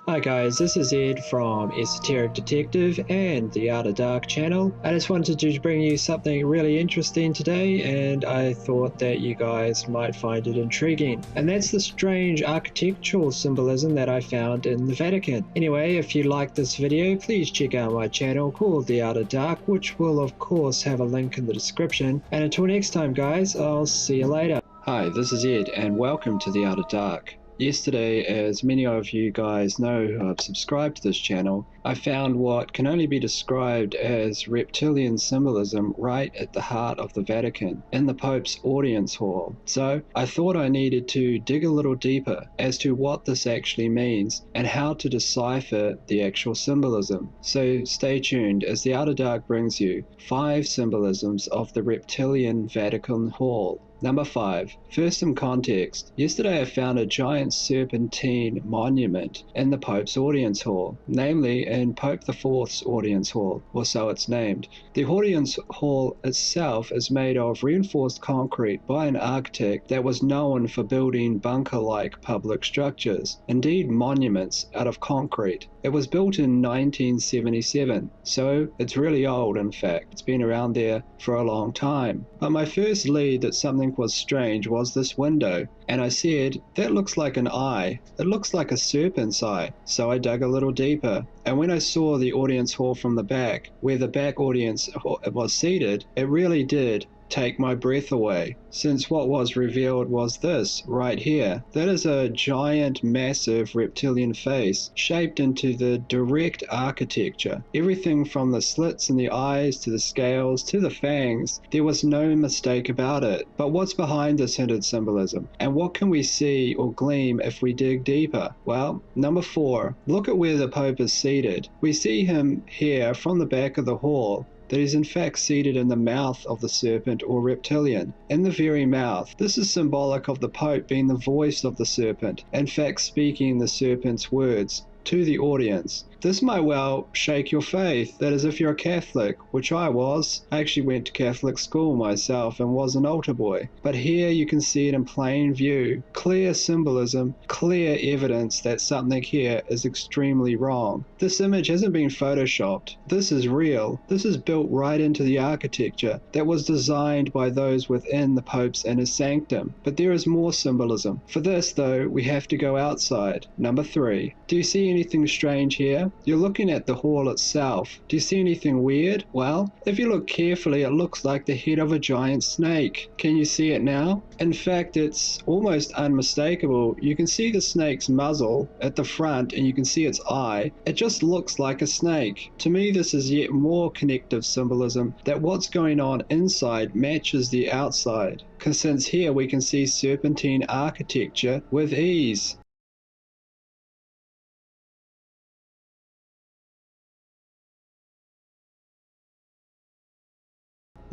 Hi guys, this is Ed from Esoteric Detective and the Art of Dark channel. I just wanted to bring you something really interesting today, and I thought that you guys might find it intriguing. And that's the strange architectural symbolism that I found in the Vatican. Anyway, if you like this video, please check out my channel called the Art of Dark, which will of course have a link in the description. And until next time guys, I'll see you later. Hi, this is Ed and welcome to the Art of Dark. Yesterday, as many of you guys know who have subscribed to this channel, I found what can only be described as reptilian symbolism right at the heart of the Vatican, in the Pope's audience hall. So I thought I needed to dig a little deeper as to what this actually means and how to decipher the actual symbolism. So stay tuned as the Art of Dark brings you 5 symbolisms of the reptilian Vatican hall. Number 5. First, some context. Yesterday I found a giant serpentine monument in the Pope's audience hall, namely in Pope IV's audience hall, or so it's named. The audience hall itself is made of reinforced concrete by an architect that was known for building bunker-like public structures, indeed monuments out of concrete. It was built in 1977, so it's really old. In fact, it's been around there for a long time. But my first lead that something was strange was this window, and I said, that looks like an eye. It looks like a serpent's eye. So I dug a little deeper, and when I saw the audience hall from the back, where the back audience was seated, it really did take my breath away, since what was revealed was this right here. That is a giant, massive reptilian face shaped into the direct architecture. Everything from the slits in the eyes to the scales to the fangs, there was no mistake about it. But what's behind this hinted symbolism, and what can we see or glean if we dig deeper? Well, number 4, look at where the Pope is seated. We see him here from the back of the hall, that is in fact seated in the mouth of the serpent or reptilian, in the very mouth. This is symbolic of the Pope being the voice of the serpent, in fact speaking the serpent's words to the audience. This might well shake your faith. That is, if you're a Catholic, which I was. I actually went to Catholic school myself and was an altar boy. But here you can see it in plain view. Clear symbolism, clear evidence that something here is extremely wrong. This image hasn't been photoshopped. This is real. This is built right into the architecture that was designed by those within the Pope's inner sanctum. But there is more symbolism. For this, though, we have to go outside. Number 3. Do you see anything strange here? You're looking at the hall itself. Do you see anything weird? Well, if you look carefully, it looks like the head of a giant snake. Can you see it now? In fact, it's almost unmistakable. You can see the snake's muzzle at the front and you can see its eye. It just looks like a snake. To me, this is yet more connective symbolism that what's going on inside matches the outside. Because since here we can see serpentine architecture with ease.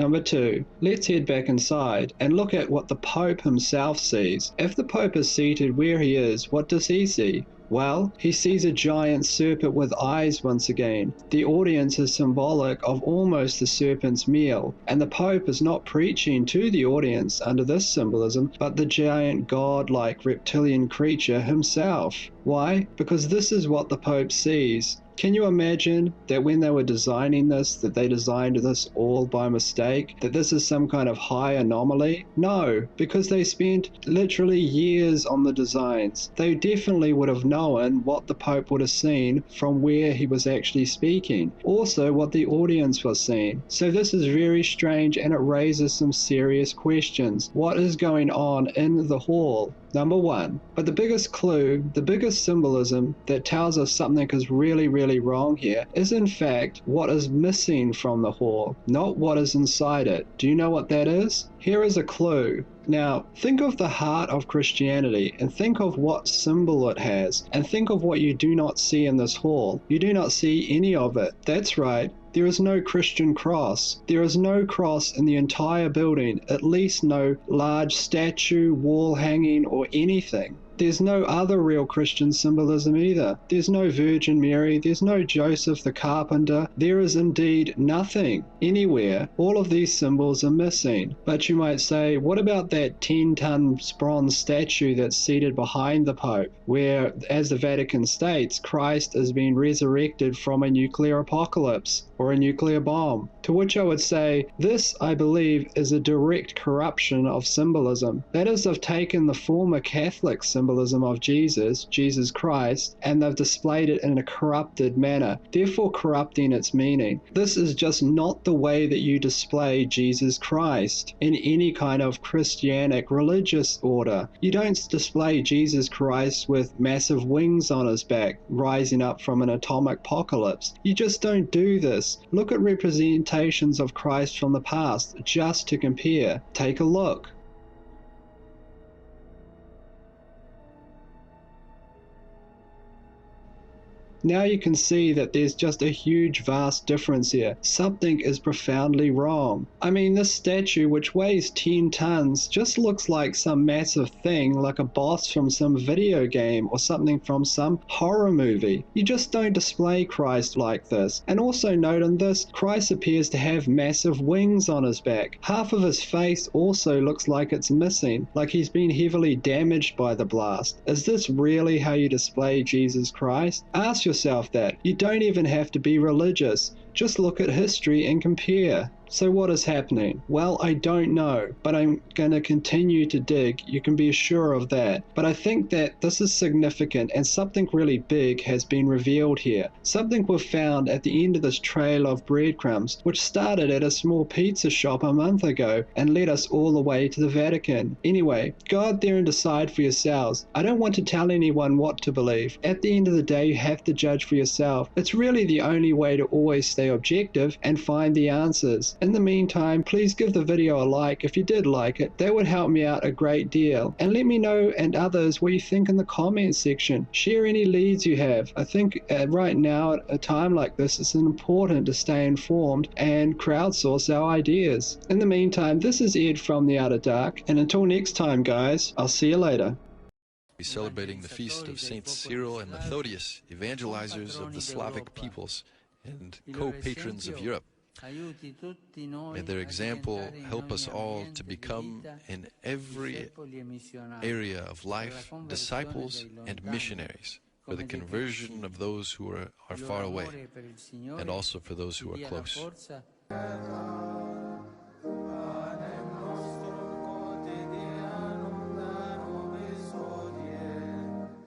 Number 2, let's head back inside and look at what the Pope himself sees. If the Pope is seated where he is, what does he see? Well, he sees a giant serpent with eyes once again. The audience is symbolic of almost the serpent's meal, and the Pope is not preaching to the audience under this symbolism, but the giant god-like reptilian creature himself. Why? Because this is what the Pope sees. Can you imagine that when they were designing this, that they designed this all by mistake? That this is some kind of high anomaly? No, because they spent literally years on the designs. They definitely would have known what the Pope would have seen from where he was actually speaking. Also what the audience was seeing. So this is very strange and it raises some serious questions. What is going on in the hall? Number 1. But the biggest clue, the biggest symbolism that tells us something is really wrong here is in fact what is missing from the hall, not what is inside it. Do you know what that is? Here is a clue. Now, think of the heart of Christianity and think of what symbol it has, and think of what you do not see in this hall. You do not see any of it. That's right. There is no Christian cross. There is no cross in the entire building, at least no large statue, wall hanging, or anything. There's no other real Christian symbolism either. There's no Virgin Mary, there's no Joseph the carpenter. There is indeed nothing anywhere. All of these symbols are missing. But you might say, what about that 10-ton bronze statue that's seated behind the Pope, where, as the Vatican states, Christ is being resurrected from a nuclear apocalypse or a nuclear bomb? To which I would say, this, I believe, is a direct corruption of symbolism. That is, they've taken the former Catholic symbolism of Jesus Christ, and they've displayed it in a corrupted manner, therefore corrupting its meaning. This is just not the way that you display Jesus Christ in any kind of Christianic religious order. You don't display Jesus Christ with massive wings on his back, rising up from an atomic apocalypse. You just don't do this. Look at representations of Christ from the past, just to compare. Take a look. Now you can see that there's just a huge vast difference here. Something is profoundly wrong. I mean, this statue, which weighs 10 tons, just looks like some massive thing, like a boss from some video game or something from some horror movie. You just don't display Christ like this. And also note in this, Christ appears to have massive wings on his back. Half of his face also looks like it's missing, like he's been heavily damaged by the blast. Is this really how you display Jesus Christ? Ask yourself that. You don't even have to be religious. Just look at history and compare. So what is happening? Well, I don't know, but I'm going to continue to dig. You can be sure of that. But I think that this is significant and something really big has been revealed here. Something we've found at the end of this trail of breadcrumbs, which started at a small pizza shop a month ago and led us all the way to the Vatican. Anyway, go out there and decide for yourselves. I don't want to tell anyone what to believe. At the end of the day, you have to judge for yourself. It's really the only way to always stay objective and find the answers. In the meantime, please give the video a like if you did like it. That would help me out a great deal. And let me know, and others, what you think in the comments section. Share any leads you have. I think right now, at a time like this, it's important to stay informed and crowdsource our ideas. In the meantime, this is Ed from The Outer Dark, and until next time, guys, I'll see you later. Be celebrating the feast of Saints Cyril and Methodius, evangelizers of the Slavic peoples and co-patrons of Europe. May their example help us all to become, in every area of life, disciples and missionaries for the conversion of those who are far away, and also for those who are close.